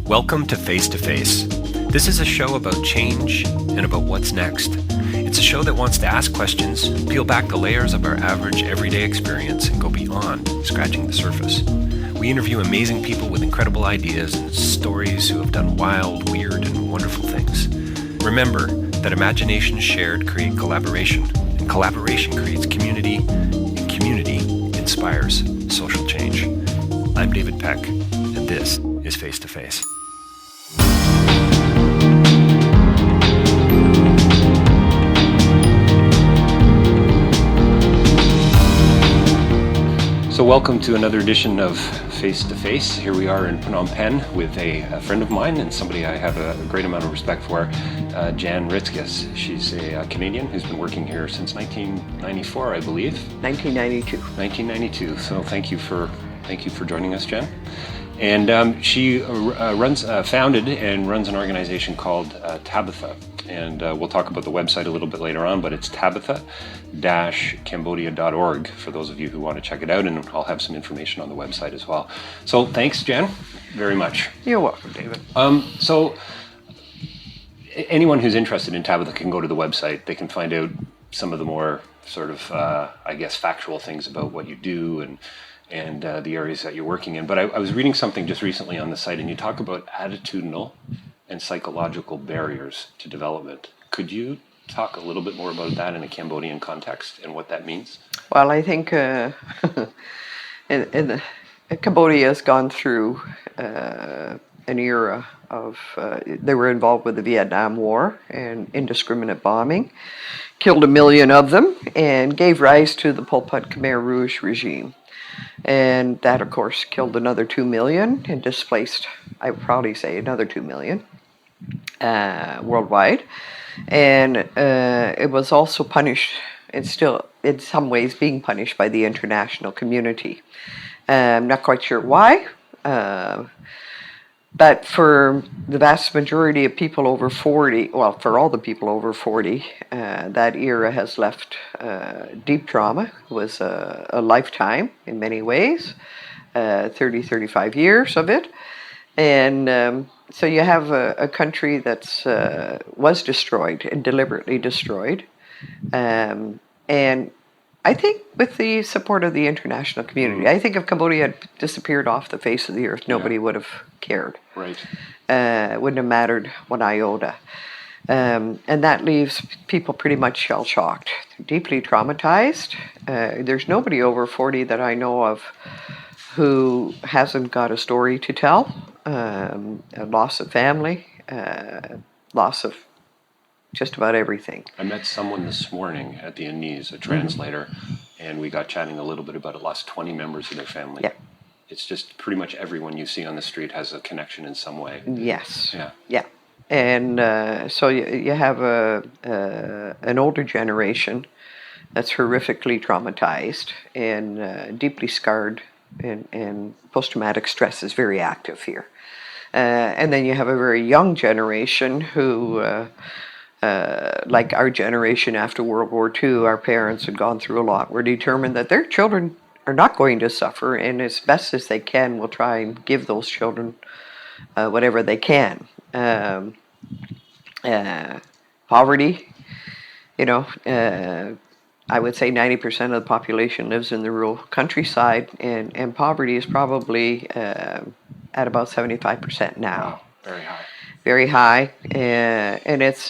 Welcome to Face to Face. This is a show about change and about what's next. It's a show that wants to ask questions, peel back the layers of our average everyday experience, and go beyond scratching the surface. We interview amazing people with incredible ideas and stories who have done wild, weird, and wonderful things. Remember that imagination shared creates collaboration, and collaboration creates community, and community inspires social change. I'm David Peck, and this is Face to Face. So welcome to another edition of Face to Face. Here we are in Phnom Penh with a friend of mine and somebody I have a great amount of respect for, Janne Ritskes. She's a Canadian who's been working here since 1994, I believe. 1992. 1992. So thank you for joining us, Jen. And she founded and runs an organization called Tabitha. And we'll talk about the website a little bit later on, but it's Tabitha-Cambodia.org for those of you who want to check it out, and I'll have some information on the website as well. So thanks, Jen, very much. You're welcome, David. So anyone who's interested in Tabitha can go to the website. They can find out some of the more sort of, factual things about what you do and the areas that you're working in. But I was reading something just recently on the site, and you talk about attitudinal and psychological barriers to development. Could you talk a little bit more about that in a Cambodian context and what that means? Well, I think Cambodia has gone through an era of, they were involved with the Vietnam War and indiscriminate bombing, killed 1 million of them, and gave rise to the Pol Pot Khmer Rouge regime. And that, of course, killed another 2 million and displaced, I would probably say, another 2 million worldwide. And it was also punished, it's still in some ways being punished by the international community. I'm not quite sure why, but for the vast majority of people over 40, well, for all the people over 40, that era has left deep trauma. It was a lifetime in many ways, 30, 35 years of it. And so you have a country that was destroyed and deliberately destroyed. And I think with the support of the international community, I think if Cambodia had disappeared off the face of the earth, nobody would have cared. Right. It wouldn't have mattered one iota. And that leaves people pretty much shell-shocked, deeply traumatized. There's nobody over 40 that I know of who hasn't got a story to tell. A loss of family, loss of just about everything. I met someone this morning at the Anise, a translator, and we got chatting a little bit about it. Lost 20 members of their family. Yeah. It's just pretty much everyone you see on the street has a connection in some way. Yes. Yeah. Yeah. And so you have an older generation that's horrifically traumatized and deeply scarred, and post-traumatic stress is very active here. And then you have a very young generation who, like our generation after World War II, our parents had gone through a lot, were determined that their children are not going to suffer, and as best as they can will try and give those children whatever they can. Poverty, I would say 90% of the population lives in the rural countryside, and poverty is probably at about 75% now. Wow, very high. Very high, and it's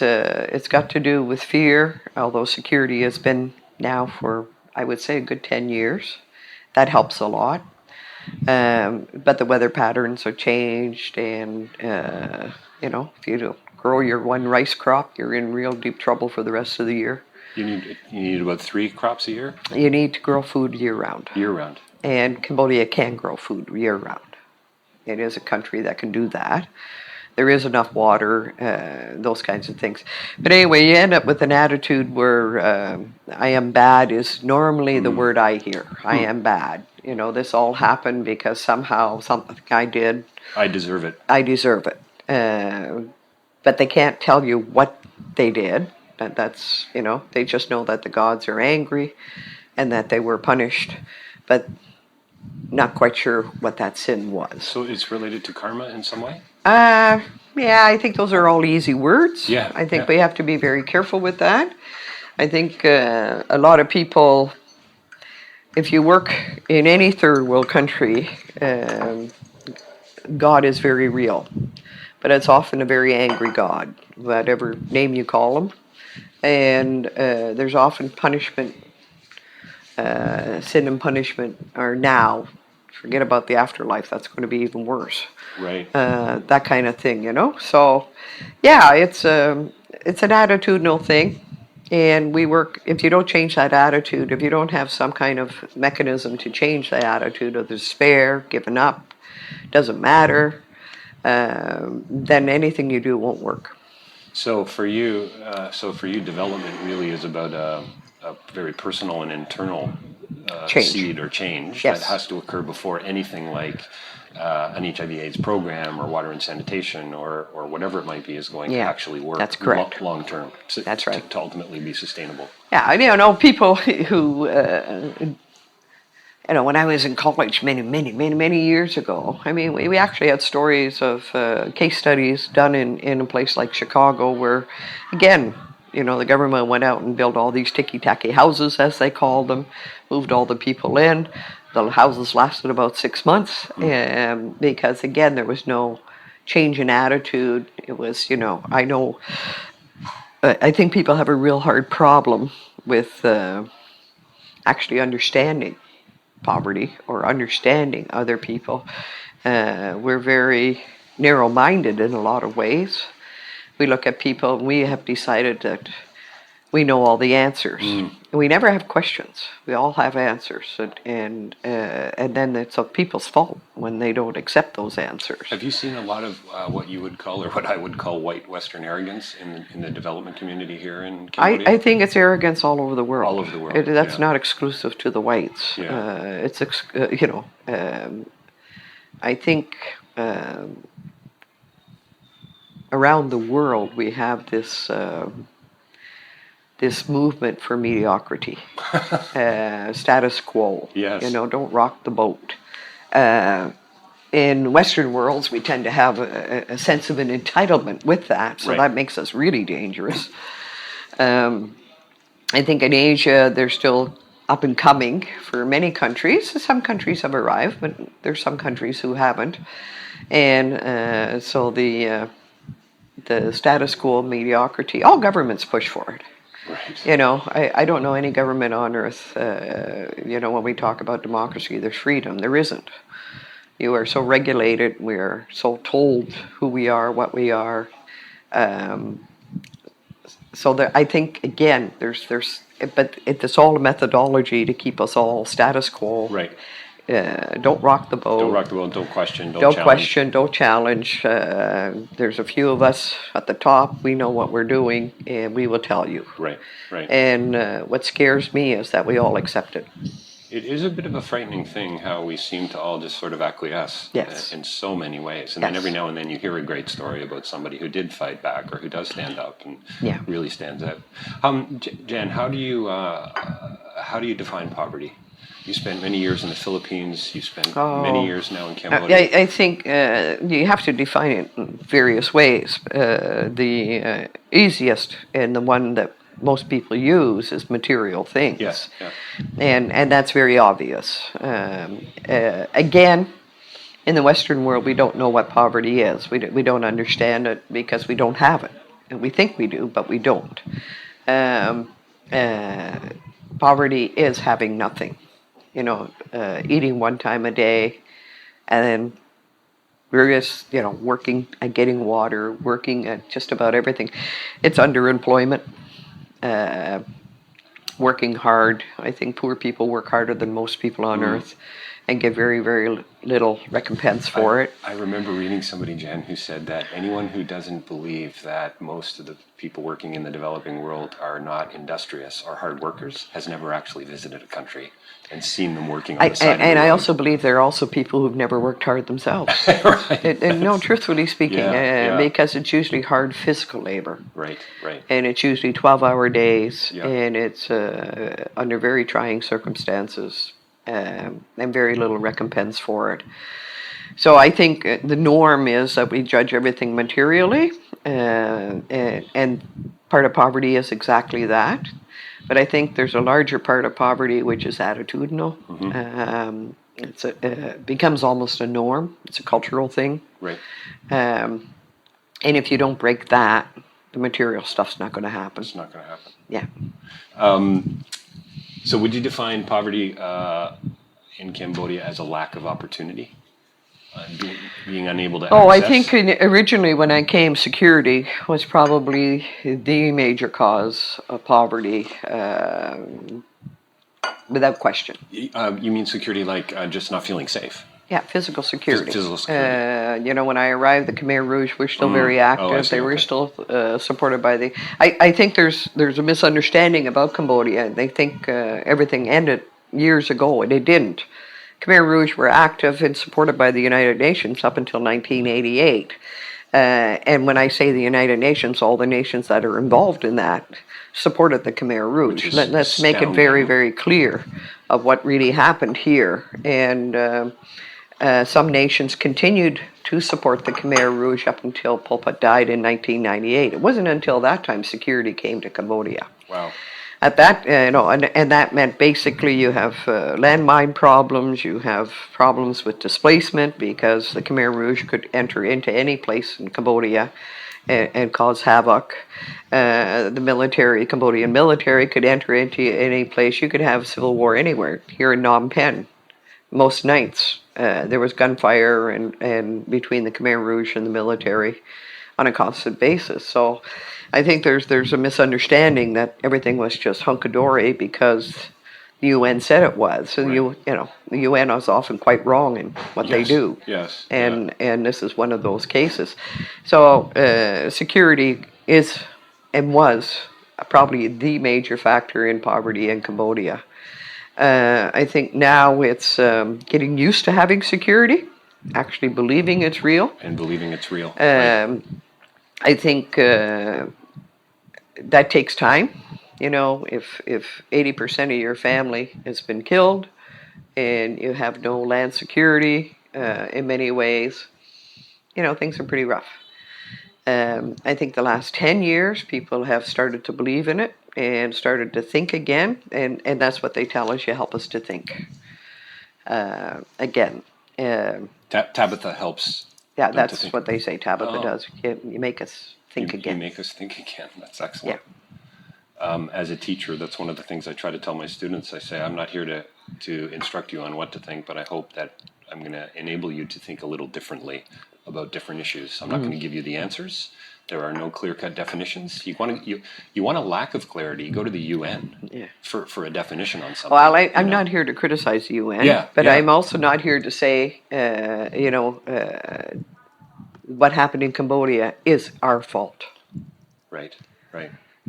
got to do with fear, although security has been now for, I would say, a good 10 years. That helps a lot. But the weather patterns are changed, and, if you don't grow your one rice crop, you're in real deep trouble for the rest of the year. You need about 3 crops a year? You need to grow food year-round. Year-round. And Cambodia can grow food year-round. It is a country that can do that. There is enough water, those kinds of things. But anyway, you end up with an attitude where I am bad is normally the word I hear. I am bad. This all happened because somehow something I did. I deserve it. I deserve it. But they can't tell you what they did. That's, they just know that the gods are angry and that they were punished. But not quite sure what that sin was. So it's related to karma in some way? Yeah, I think those are all easy words. Yeah, I think yeah. we have to be very careful with that. I think a lot of people, if you work in any third world country, God is very real, but it's often a very angry God, whatever name you call him. And there's often punishment, sin and punishment are now. Forget about the afterlife, that's going to be even worse. Right. That kind of thing, you know? So, yeah, it's an attitudinal thing. And we work, if you don't change that attitude, if you don't have some kind of mechanism to change the attitude of despair, giving up, doesn't matter, then anything you do won't work. So for you, development really is about a very personal and internal Change. seed or change Yes. that has to occur before anything like an HIV/AIDS program or water and sanitation or whatever it might be is going to Yeah, actually work. that's correct. Long term. That's right. To ultimately be sustainable. Yeah, I know people who, when I was in college many years ago, I mean, we actually had stories of case studies done in a place like Chicago where, again, the government went out and built all these ticky-tacky houses, as they called them, moved all the people in. The houses lasted about 6 months because, again, there was no change in attitude. It was, I think people have a real hard problem with actually understanding poverty or understanding other people. We're very narrow-minded in a lot of ways. We look at people and we have decided that we know all the answers. And we never have questions. We all have answers. And then it's people's fault when they don't accept those answers. Have you seen a lot of what you would call, or what I would call, white Western arrogance in the development community here in Cambodia? I think it's arrogance all over the world. All over the world, That's not exclusive to the whites. Yeah. I think around the world we have this this movement for mediocrity, status quo. Yes. Don't rock the boat. In Western worlds, we tend to have a sense of an entitlement with that, so Right. that makes us really dangerous. I think in Asia, they're still up and coming for many countries. Some countries have arrived, but there's some countries who haven't. And so the status quo, mediocrity, all governments push for it. Right. I don't know any government on earth, when we talk about democracy, there's freedom. There isn't. You are so regulated. We are so told who we are, what we are. So I think, again, but it's all a methodology to keep us all status quo. Right. Don't rock the boat. Don't rock the boat. Don't question. Don't challenge. Question. Don't challenge. There's a few of us at the top. We know what we're doing, and we will tell you. Right. Right. And what scares me is that we all accept it. It is a bit of a frightening thing how we seem to all just sort of acquiesce Yes. in so many ways. And Yes. then every now and then you hear a great story about somebody who did fight back or who does stand up and Yeah. really stands out. Jan, how do you define poverty? You spent many years in the Philippines. You spent many years now in Cambodia. I think you have to define it in various ways. The easiest and the one that most people use is material things. Yes. Yeah. And that's very obvious. Again, in the Western world, we don't know what poverty is. We don't understand it because we don't have it. And we think we do, but we don't. Poverty is having nothing. Eating one time a day, and then various, working at getting water, working at just about everything. It's underemployment. Working hard. I think poor people work harder than most people on earth and get very, very little recompense for it. I remember reading somebody, Jan, who said that anyone who doesn't believe that most of the people working in the developing world are not industrious or hard workers has never actually visited a country and seen them working on the side of the road. I also believe there are also people who've never worked hard themselves. Right. And no, truthfully speaking, Yeah. because it's usually hard physical labor. Right. And it's usually 12-hour days, Yeah. and it's under very trying circumstances. and very little recompense for it. So I think the norm is that we judge everything materially, and part of poverty is exactly that. But I think there's a larger part of poverty which is attitudinal. It becomes almost a norm. It's a cultural thing. Right. And if you don't break that, the material stuff's not going to happen. It's not going to happen. Yeah. So would you define poverty in Cambodia as a lack of opportunity? Being unable to Oh, access? I think originally when I came, security was probably the major cause of poverty, without question. You mean security like just not feeling safe? Yeah, physical security. Physical security. When I arrived, the Khmer Rouge were still very active. Oh, I see, They were okay. still supported by the. I think there's a misunderstanding about Cambodia. They think everything ended years ago, and it didn't. Khmer Rouge were active and supported by the United Nations up until 1988. And when I say the United Nations, all the nations that are involved in that supported the Khmer Rouge. Let's make it very, very clear of what really happened here. And some nations continued to support the Khmer Rouge up until Pol Pot died in 1998. It wasn't until that time security came to Cambodia. Wow. At that, and that meant basically you have landmine problems, you have problems with displacement because the Khmer Rouge could enter into any place in Cambodia and cause havoc. The Cambodian military could enter into any place. You could have civil war anywhere. Here in Phnom Penh, most nights there was gunfire and between the Khmer Rouge and the military on a constant basis. So I think there's a misunderstanding that everything was just hunky-dory because the UN said it was. So Right. the UN is often quite wrong in what they do. Yes. And this is one of those cases. So security is and was probably the major factor in poverty in Cambodia. I think now it's getting used to having security, actually believing it's real. And believing it's real. Right. I think that takes time. If 80% of your family has been killed and you have no land security in many ways, things are pretty rough. I think the last 10 years people have started to believe in it and started to think again, and that's what they tell us, you help us to think again. Tabitha helps. Yeah, that's what they say Tabitha does. You make us think again. You make us think again. That's excellent. Yeah. As a teacher, that's one of the things I try to tell my students. I say, I'm not here to instruct you on what to think, but I hope that I'm going to enable you to think a little differently about different issues. I'm not going to give you the answers. There are no clear-cut definitions. You want a lack of clarity, go to the UN for a definition on something. Well, I'm not here to criticize the UN, but I'm also not here to say, what happened in Cambodia is our fault. Right.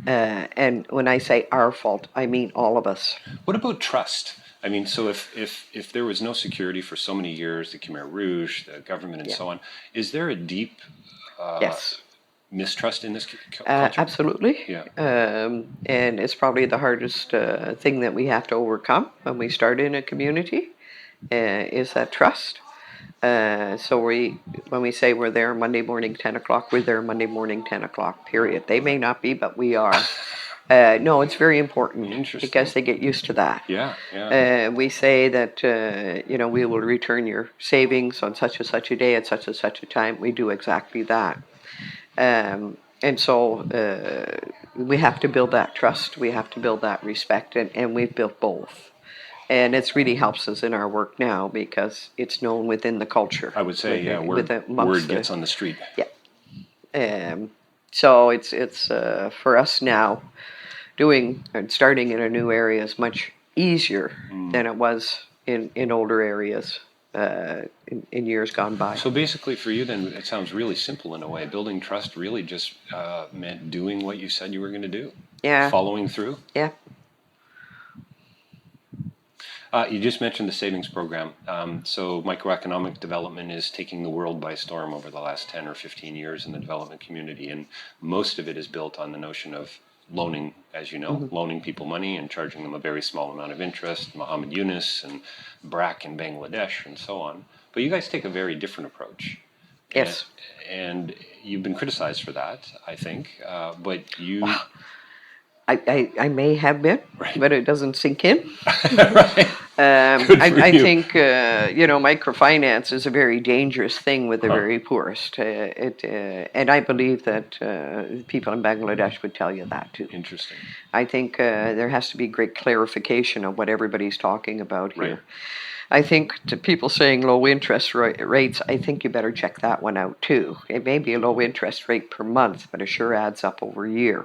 And when I say our fault, I mean all of us. What about trust? I mean, so if there was no security for so many years, the Khmer Rouge, the government, and so on, is there a deep yes. mistrust in this culture? Absolutely. Yeah. And it's probably the hardest thing that we have to overcome when we start in a community, is that trust. So when we say we're there Monday morning 10 o'clock, we're there Monday morning 10 o'clock, period. They may not be, but we are. No, it's very important because they get used to that. Yeah. We say that, we will return your savings on such and such a day at such and such a time. We do exactly that. And so we have to build that trust. We have to build that respect, and we've built both. And it's really helps us in our work now because it's known within the culture. I would say, word gets on the street. Yeah. So it's for us now, doing and starting in a new area is much easier than it was in older areas in years gone by. So basically for you then, it sounds really simple in a way. Building trust really just meant doing what you said you were going to do. Yeah. Following through. Yeah. You just mentioned the savings program. So microeconomic development is taking the world by storm over the last 10 or 15 years in the development community, and most of it is built on the notion of loaning, as you know, loaning people money and charging them a very small amount of interest, Muhammad Yunus and Brack in Bangladesh and so on. But you guys take a very different approach. Yes. And you've been criticized for that, I think. But you... Wow. I may have been, Right. but it doesn't sink in. Right. I think, microfinance is a very dangerous thing with the very poorest. And I believe that people in Bangladesh would tell you that too. Interesting. I think there has to be great clarification of what everybody's talking about here. Right. I think to people saying low interest rates, I think you better check that one out too. It may be a low interest rate per month, but it sure adds up over a year.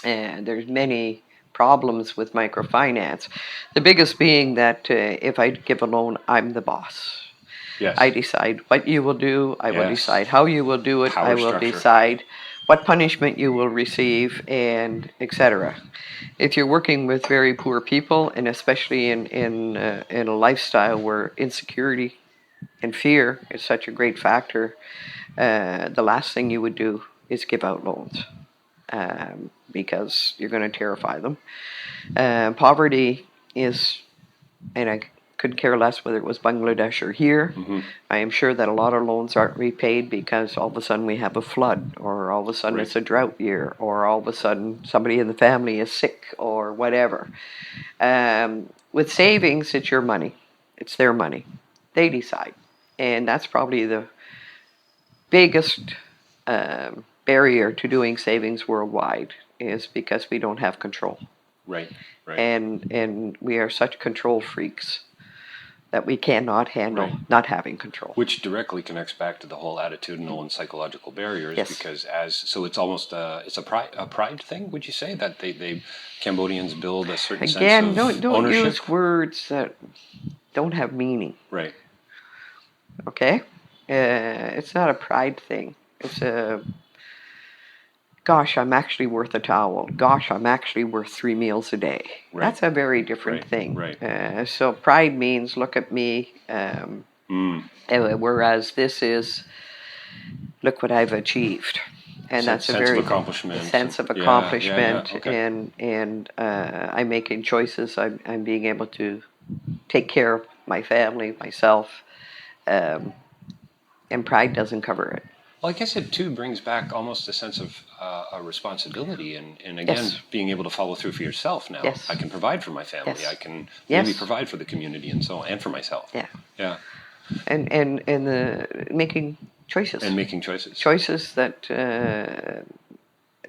And there's many problems with microfinance. The biggest being that if I give a loan, I'm the boss. Yes. I decide what you will do. I will Yes. decide how you will do it. Power I will structure. decide what punishment you will receive, and etc. If you're working with very poor people, and especially in a lifestyle where insecurity and fear is such a great factor, the last thing you would do is give out loans. Because you're going to terrify them. Poverty is, and I could care less whether it was Bangladesh or here. I am sure that a lot of loans aren't repaid because all of a sudden we have a flood, or all of a sudden it's a drought year, or all of a sudden somebody in the family is sick, or whatever. With savings, it's your money. It's their money. They decide. And that's probably the biggest barrier to doing savings worldwide, is because we don't have control. Right. And we are such control freaks that we cannot handle not having control. Which directly connects back to the whole attitudinal and psychological barriers, because so it's almost it's a pride thing. Would you say that they Cambodians build a certain sense of don't ownership? use words that don't have meaning. Right. Okay, it's not a pride thing. It's a, gosh, I'm actually worth a towel. Gosh, I'm actually worth 3 meals a day. Right. That's a very different thing. Right. So pride means, look at me, whereas this is, look what I've achieved. And that's a very sense of accomplishment. Okay. And I'm making choices. I'm being able to take care of my family, myself, and pride doesn't cover it. Well, I guess it too brings back almost a sense of a responsibility, and again, being able to follow through for yourself now. Yes. I can provide for my family. Yes. I can maybe provide for the community and so on, and for myself. Yeah. And making choices. And making choices. Choices that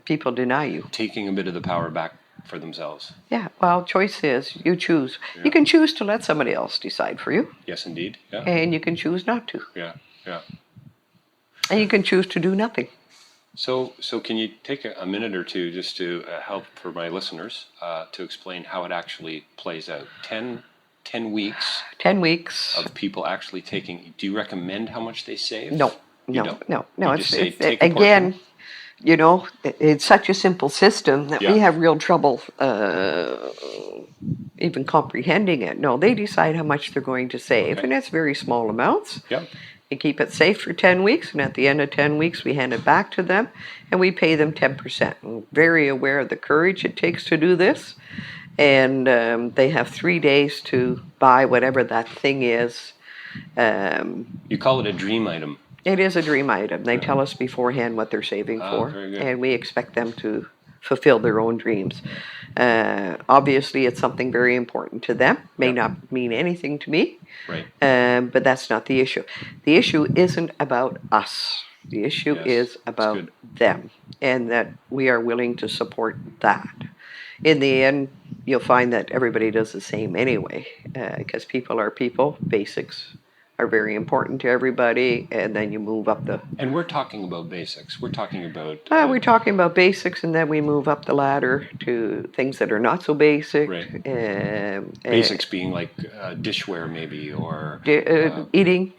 people deny you. Taking a bit of the power back for themselves. Yeah. Well, choice is you choose. Yeah. You can choose to let somebody else decide for you. Yes, indeed. Yeah. And you can choose not to. Yeah. And you can choose to do nothing. So can you take a minute or two just to help for my listeners to explain how it actually plays out? 10 weeks. 10 weeks of people actually taking. Do you recommend how much they save? No. It's again, it's such a simple system that we have real trouble even comprehending it. No, they decide how much they're going to save, and it's very small amounts. Yep. We keep it safe for 10 weeks, and at the end of 10 weeks, we hand it back to them, and we pay them 10%. I'm very aware of the courage it takes to do this, and they have 3 days to buy whatever that thing is. You call it a dream item. It is a dream item. They tell us beforehand what they're saving for, and we expect them to fulfill their own dreams. Obviously, it's something very important to them. May not mean anything to me. Right. But that's not the issue. The issue isn't about us. The issue is about them, and that we are willing to support that. In the end, you'll find that everybody does the same anyway, because people are people. Basics are very important to everybody, and then you move up the... And we're talking about basics. We're talking about... we're talking about basics, and then we move up the ladder to things that are not so basic. Right. Basics being like dishware maybe, or... eating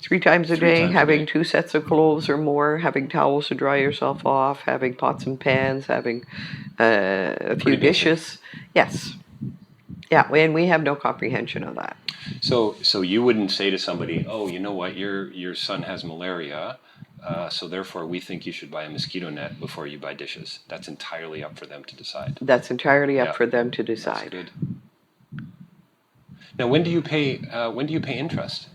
3 times a day, having 2 sets of clothes or more, having towels to dry yourself off, having pots and pans, having a few dishes. Yes. Yeah, and we have no comprehension of that. So you wouldn't say to somebody, oh, you know what, your son has malaria, so therefore we think you should buy a mosquito net before you buy dishes. That's entirely up for them to decide. That's entirely up Yeah, for them to that's decide. good. Now, when do you pay? When do you pay interest?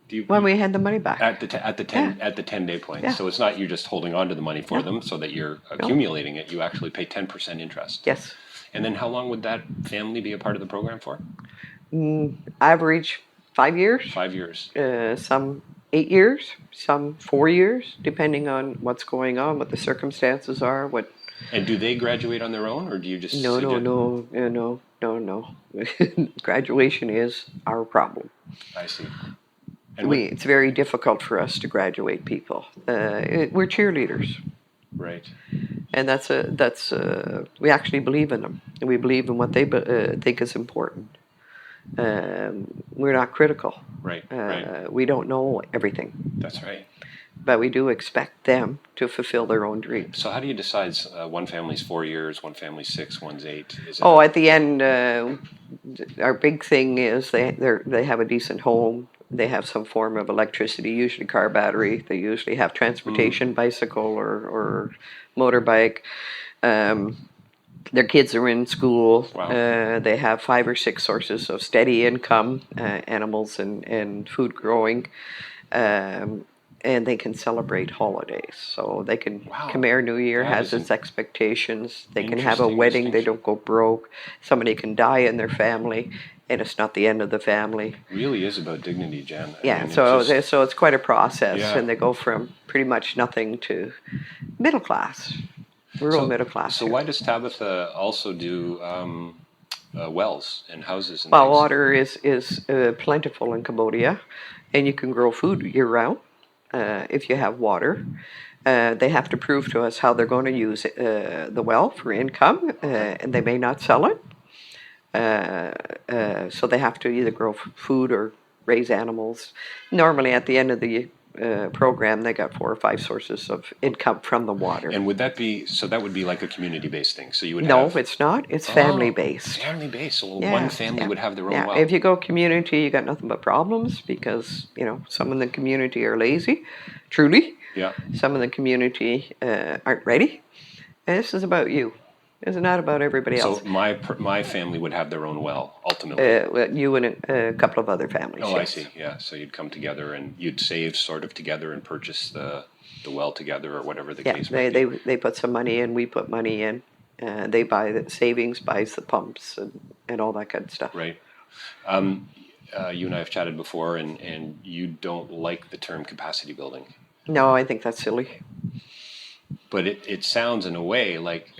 Do you When we hand the money back. at the 10-day point? Yeah. So it's not you just holding on to the money for them so that you're accumulating it. You actually pay 10% interest. Yes. And then how long would that family be a part of the program for? Average 5 years. 5 years. Some 8 years, some 4 years, depending on what's going on, what the circumstances are, what. And do they graduate on their own, or do you just No. Graduation is our problem. I see. And It's very difficult for us to graduate people. We're cheerleaders, right. and we actually believe in them, and we believe in what they think is important. We're not critical. Right. We don't know everything, That's right. but we do expect them to fulfill their own dreams. So how do you decide one family's 4 years, one family's 6, one's 8? At the end, our big thing is they have a decent home. They have some form of electricity, usually car battery. They usually have transportation, bicycle or motorbike. Their kids are in school. Wow. They have 5 or 6 sources of steady income, animals and food growing. And they can celebrate holidays. So they can, Khmer New Year has its expectations. They can have a wedding, they don't go broke. Somebody can die in their family, and it's not the end of the family. It really is about dignity, Jan. Yeah, so it's quite a process, and they go from pretty much nothing to middle class, rural middle class. So why does Tabitha also do wells and houses? And well, things? water is plentiful in Cambodia, and you can grow food year-round. If you have water. They have to prove to us how they're going to use the well for income, and they may not sell it. So they have to either grow food or raise animals. Normally, at the end of the program, they got 4 or 5 sources of income from the water. And would that be, so that would be like a community-based thing? So you would No, have... it's not. It's family-based. Family-based. So one family would have their own well. If you go community, you got nothing but problems because, some in the community are lazy, truly. Yeah. Some in the community aren't ready. And this is about you. It's not about everybody else. So my family would have their own well, ultimately. You and a couple of other families. Oh, yes. I see. Yeah. So you'd come together and you'd save sort of together and purchase the well together or whatever the case might be. They put some money in, we put money in. They buy the savings, buys the pumps and all that kind of stuff. Right. You and I have chatted before, and you don't like the term capacity building. No, I think that's silly. But it sounds in a way like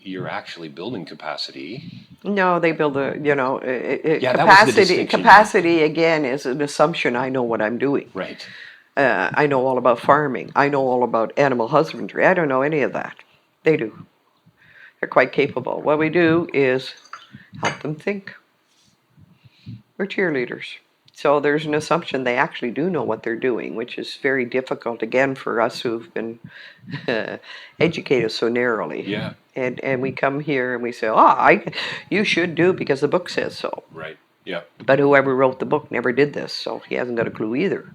you're actually building capacity. No, they build capacity. That was the distinction. Capacity again is an assumption. I know what I'm doing. Right. I know all about farming. I know all about animal husbandry. I don't know any of that. They do. They're quite capable. What we do is help them think. We're cheerleaders. So there's an assumption they actually do know what they're doing, which is very difficult, again, for us who've been educated so narrowly. Yeah. And we come here and we say, you should do because the book says so. Right, yeah. But whoever wrote the book never did this, so he hasn't got a clue either.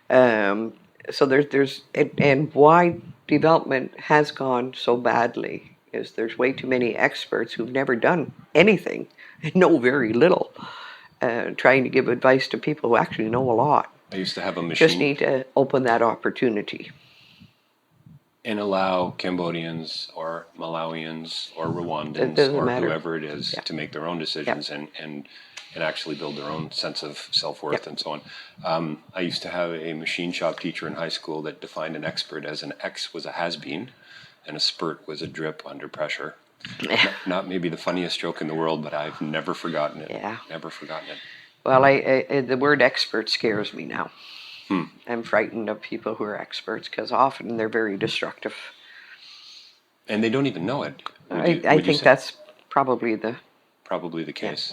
So there's why development has gone so badly is there's way too many experts who've never done anything and know very little. Trying to give advice to people who actually know a lot. I used to have a machine. Just need to open that opportunity. And allow Cambodians or Malawians or Rwandans or whoever it is to make their own decisions and actually build their own sense of self-worth and so on. I used to have a machine shop teacher in high school that defined an expert as an X was a has-been and a spurt was a drip under pressure. Not maybe the funniest joke in the world, but I've never forgotten it. Yeah. Never forgotten it. Well, the word expert scares me now. I'm frightened of people who are experts because often they're very destructive. And they don't even know it. I think that's probably the case.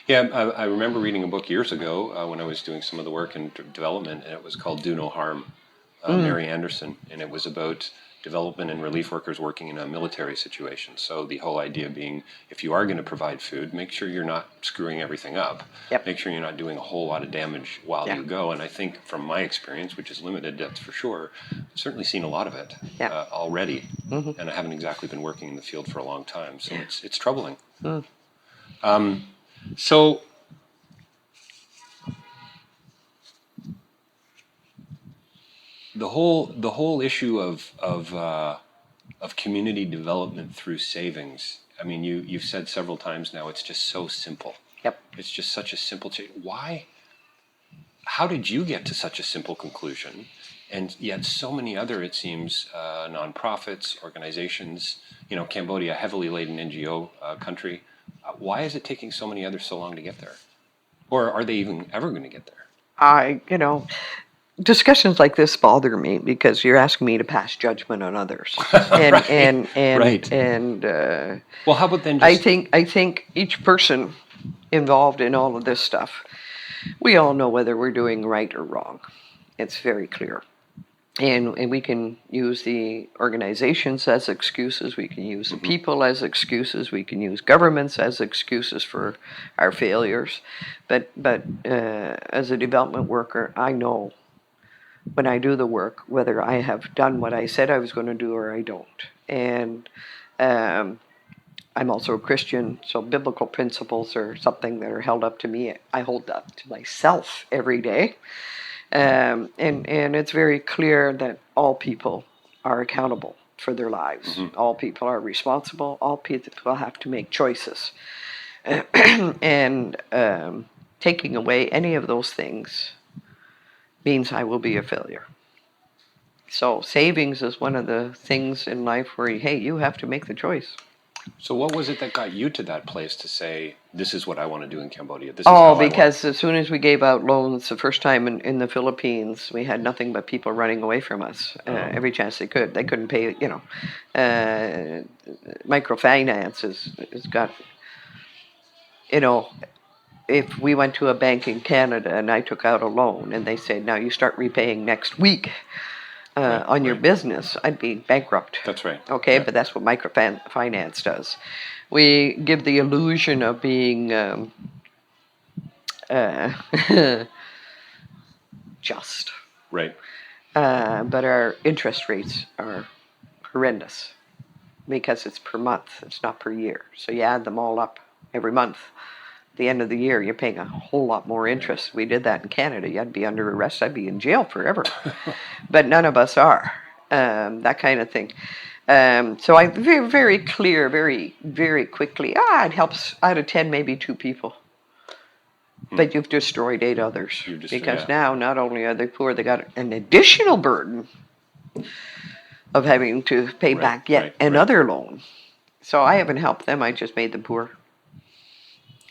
I remember reading a book years ago when I was doing some of the work in development, and it was called Do No Harm, Mary Anderson, and it was about development and relief workers working in a military situation. So the whole idea being, if you are going to provide food, make sure you're not screwing everything up. Yep. Make sure you're not doing a whole lot of damage while Yeah. you go. And I think from my experience, which is limited, that's for sure, I've certainly seen a lot of it Yeah. already. And I haven't exactly been working in the field for a long time. So it's troubling. So the whole issue of community development through savings. I mean, you've said several times now, it's just so simple. Yep. It's just such a simple change. Why? How did you get to such a simple conclusion? And yet so many other, it seems, nonprofits, organizations, Cambodia, a heavily laden NGO country. Why is it taking so many others so long to get there? Or are they even ever going to get there? Discussions like this bother me because you're asking me to pass judgment on others. And Right. Well, how about then just... I think each person involved in all of this stuff, we all know whether we're doing right or wrong. It's very clear. And we can use the organizations as excuses, we can use the people as excuses, we can use governments as excuses for our failures. But as a development worker, I know when I do the work whether I have done what I said I was going to do or I don't. And I'm also a Christian, so biblical principles are something that are held up to me. I hold up to myself every day. And it's very clear that all people are accountable for their lives. All people are responsible. All people have to make choices. And taking away any of those things means I will be a failure. So savings is one of the things in life where, hey, you have to make the choice. So what was it that got you to that place to say, this is what I want to do in Cambodia? This is how because as soon as we gave out loans the first time in the Philippines, we had nothing but people running away from us every chance they could. They couldn't pay, microfinance has got, if we went to a bank in Canada and I took out a loan and they said, now you start repaying next week, on your business, I'd be bankrupt. That's right. Okay, but that's what microfinance does. We give the illusion of being just. Right. But our interest rates are horrendous because it's per month, it's not per year. So you add them all up every month. At the end of the year, you're paying a whole lot more interest. We did that in Canada. I'd be under arrest. I'd be in jail forever. But none of us are. That kind of thing. So I very, very clear, very, very quickly. It helps out of 10, maybe 2 people. But you've destroyed 8 others. Because now, not only are they poor, they got an additional burden of having to pay back yet another loan. So I haven't helped them. I just made them poor.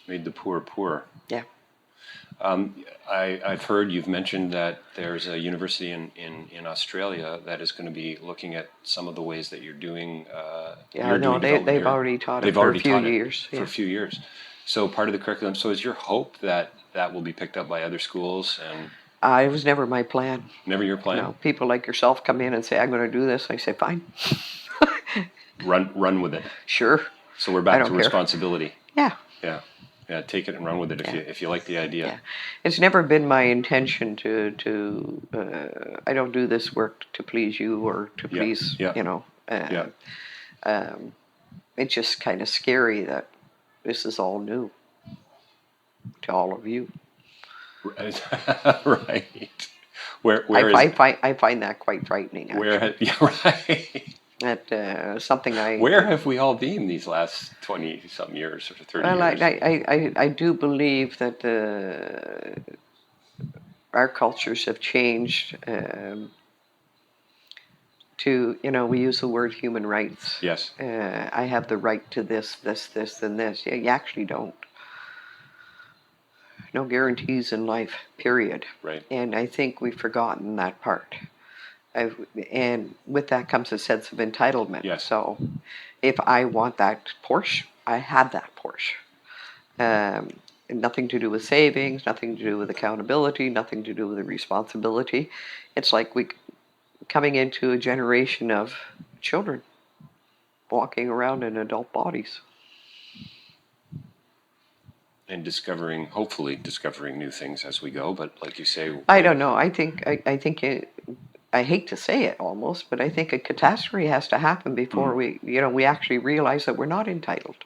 Made the poor poor. Yeah. I've heard you've mentioned that there's a university in Australia that is going to be looking at some of the ways that you're doing. They've already taught it for a few years. For a few years. So part of the curriculum. So is your hope that will be picked up by other schools? And it was never my plan. Never your plan? No. People like yourself come in and say, I'm going to do this. I say, fine. Run with it. Sure. So we're back to responsibility. Yeah. Yeah. Yeah, take it and run with it if you like the idea. Yeah. It's never been my intention to I don't do this work to please you or to please, it's just kind of scary that this is all new to all of you. Right. I find that quite frightening, actually. Right. That something Where have we all been these last 20-some years or 30 years? I do believe that our cultures have changed to, we use the word human rights. Yes. I have the right to this, and this. You actually don't. No guarantees in life, period. Right. And I think we've forgotten that part. And with that comes a sense of entitlement. Yes. So if I want that Porsche, I have that Porsche. Nothing to do with savings, nothing to do with accountability, nothing to do with the responsibility. It's like we coming into a generation of children walking around in adult bodies. And hopefully discovering new things as we go. But like you say, I don't know. I think I hate to say it almost, but I think a catastrophe has to happen before we actually realize that we're not entitled.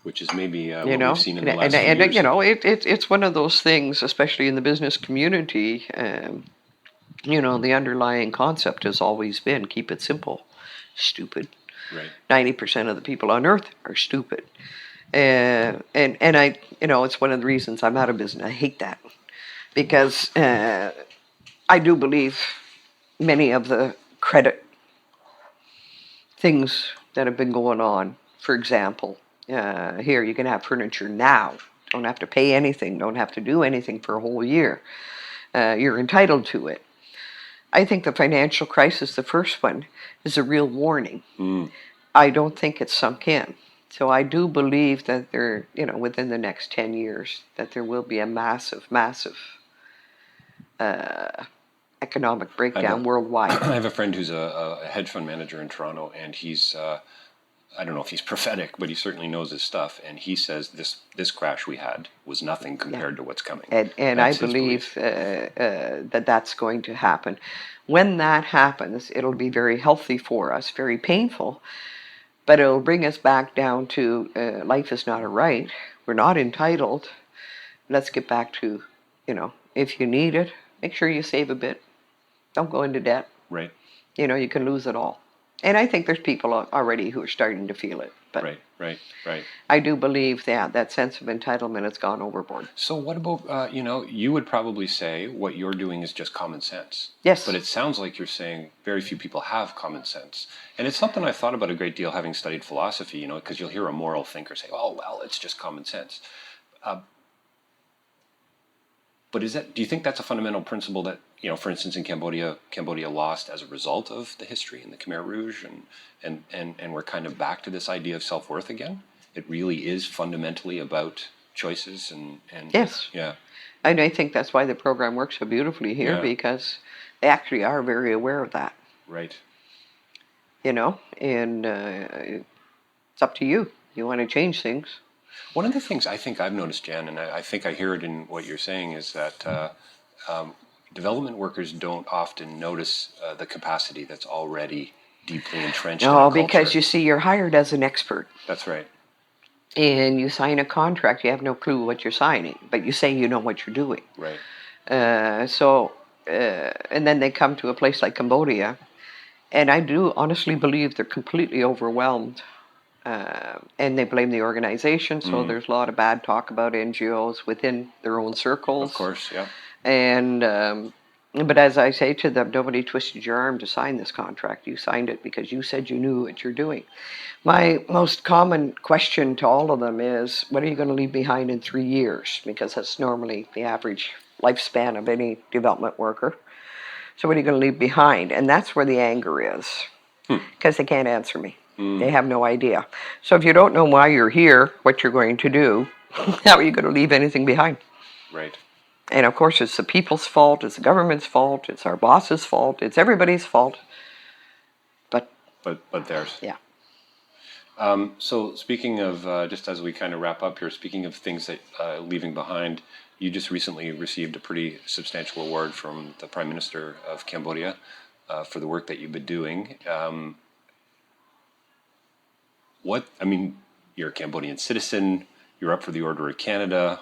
Which is maybe what we've seen in the last few years. It's one of those things, especially in the business community. The underlying concept has always been keep it simple. Stupid. Right. 90% of the people on earth are stupid. And I, it's one of the reasons I'm out of business. I hate that because I do believe many of the credit things that have been going on, for example, here you can have furniture now. Don't have to pay anything. Don't have to do anything for a whole year. You're entitled to it. I think the financial crisis, the first one, is a real warning. I don't think it's sunk in. So I do believe that within the next 10 years, that there will be a massive, massive economic breakdown worldwide. I have a friend who's a hedge fund manager in Toronto, and he's, I don't know if he's prophetic, but he certainly knows his stuff. And he says this crash we had was nothing compared to what's coming. And I believe that's going to happen. When that happens, it'll be very healthy for us, very painful, but it'll bring us back down to life is not a right. We're not entitled. Let's get back to, if you need it, make sure you save a bit. Don't go into debt. Right. You can lose it all. And I think there's people already who are starting to feel it. But right. I do believe that sense of entitlement has gone overboard. So what about, you would probably say what you're doing is just common sense. Yes. But it sounds like you're saying very few people have common sense. And it's something I've thought about a great deal having studied philosophy, because you'll hear a moral thinker say, oh, well, it's just common sense. But do you think that's a fundamental principle that, for instance, in Cambodia lost as a result of the history in the Khmer Rouge and we're kind of back to this idea of self-worth again? It really is fundamentally about choices and yes. Yeah. And I think that's why the program works so beautifully here, because they actually are very aware of that. Right. And it's up to you. You want to change things. One of the things I think I've noticed, Jan, and I think I hear it in what you're saying, is that development workers don't often notice the capacity that's already deeply entrenched in a culture. Because you see, you're hired as an expert. That's right. And you sign a contract, you have no clue what you're signing, but you say you know what you're doing. Right. And then they come to a place like Cambodia, and I do honestly believe they're completely overwhelmed. And they blame the organization, so there's a lot of bad talk about NGOs within their own circles. Of course, yeah. And but as I say to them, nobody twisted your arm to sign this contract. You signed it because you said you knew what you're doing. My most common question to all of them is, what are you going to leave behind in 3 years? Because that's normally the average lifespan of any development worker. So what are you going to leave behind? And that's where the anger is, because they can't answer me. They have no idea. So if you don't know why you're here, what you're going to do, how are you going to leave anything behind? Right. And of course, it's the people's fault, it's the government's fault, it's our boss's fault, it's everybody's fault. But theirs. Yeah. So speaking of, just as we kind of wrap up here, speaking of things that leaving behind, you just recently received a pretty substantial award from the Prime Minister of Cambodia for the work that you've been doing. You're a Cambodian citizen, you're up for the Order of Canada,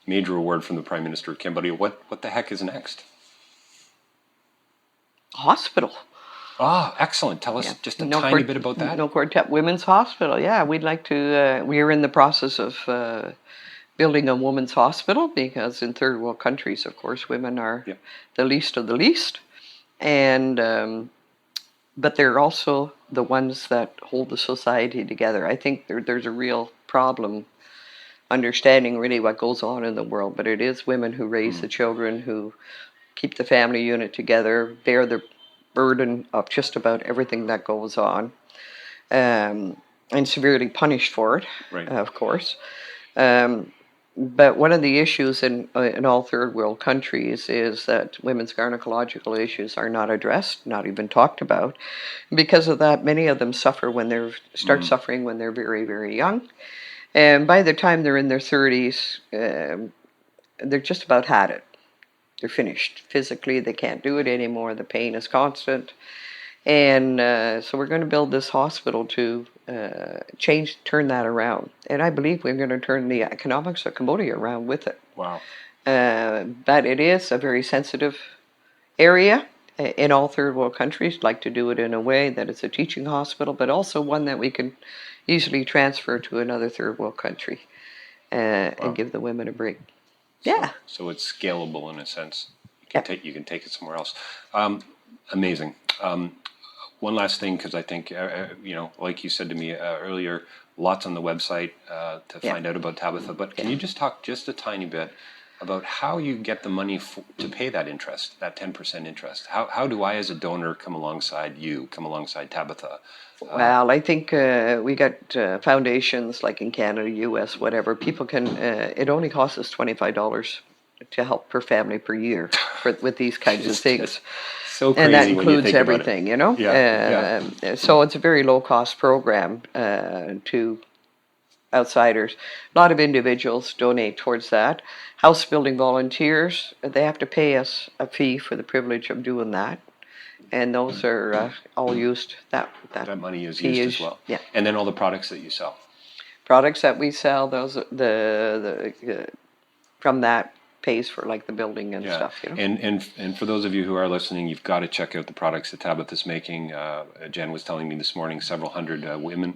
major award from the Prime Minister of Cambodia. What the heck is next? Hospital. Ah, excellent. Tell us just a tiny bit about that. No Quartet Women's Hospital. Yeah, we'd like to, we're in the process of building a women's hospital, because in third world countries, of course, women are the least of the least. And but they're also the ones that hold the society together. I think there's a real problem understanding really what goes on in the world, but it is women who raise the children, who keep the family unit together, bear the burden of just about everything that goes on, and severely punished for it, of course. But one of the issues in all third world countries is that women's gynecological issues are not addressed, not even talked about. Because of that, many of them suffer when they start suffering when they're very, very young. And by the time they're in their 30s, they're just about had it. They're finished. Physically, they can't do it anymore. The pain is constant. And so we're going to build this hospital to turn that around. And I believe we're going to turn the economics of Cambodia around with it. Wow. But it is a very sensitive area in all third world countries. Like to do it in a way that it's a teaching hospital, but also one that we can easily transfer to another third world country and give the women a break. Yeah. So it's scalable in a sense. You can take it somewhere else. Amazing. One last thing, because I think, like you said to me earlier, lots on the website to find out about Tabitha. But can you just talk just a tiny bit about how you get the money to pay that interest, that 10% interest? How do I, as a donor, come alongside Tabitha? Well, I think we got foundations like in Canada, US, whatever. People can, it only costs us $25 to help per family per year with these kinds of things. So crazy, and that when you includes think everything, about it. So it's a very low cost program to outsiders. A lot of individuals donate towards that. House building volunteers, they have to pay us a fee for the privilege of doing that. And those are all used, that money is used as well. Yeah. And then all the products that you sell. Products that we sell, those from that pays for like the building and stuff. And for those of you who are listening, you've got to check out the products that Tabitha's making. Jen was telling me this morning, several hundred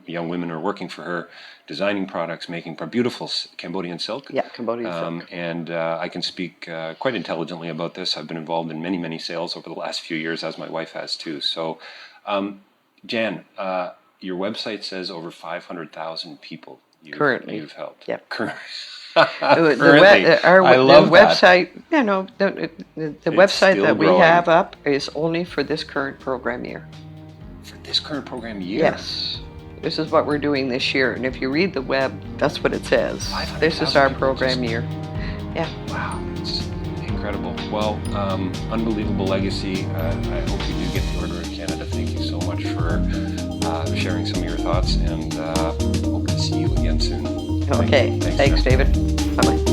young women are working for her, designing products, making beautiful Cambodian silk. Yeah, Cambodian silk. And I can speak quite intelligently about this. I've been involved in many, many sales over the last few years, as my wife has too. So, Jan, your website says over 500,000 people you've helped. Yeah. Currently. I love the website. The website that we growing. have up is only for this current program year. For this current program year? Yes. This is what we're doing this year. And if you read the web, that's what it says. This is our program year. Yeah. Wow. It's incredible. Well, unbelievable legacy. I hope you do get the Order of Canada. Thank you so much for sharing some of your thoughts, and hope to see you again soon. Okay. Thanks David. Bye-bye.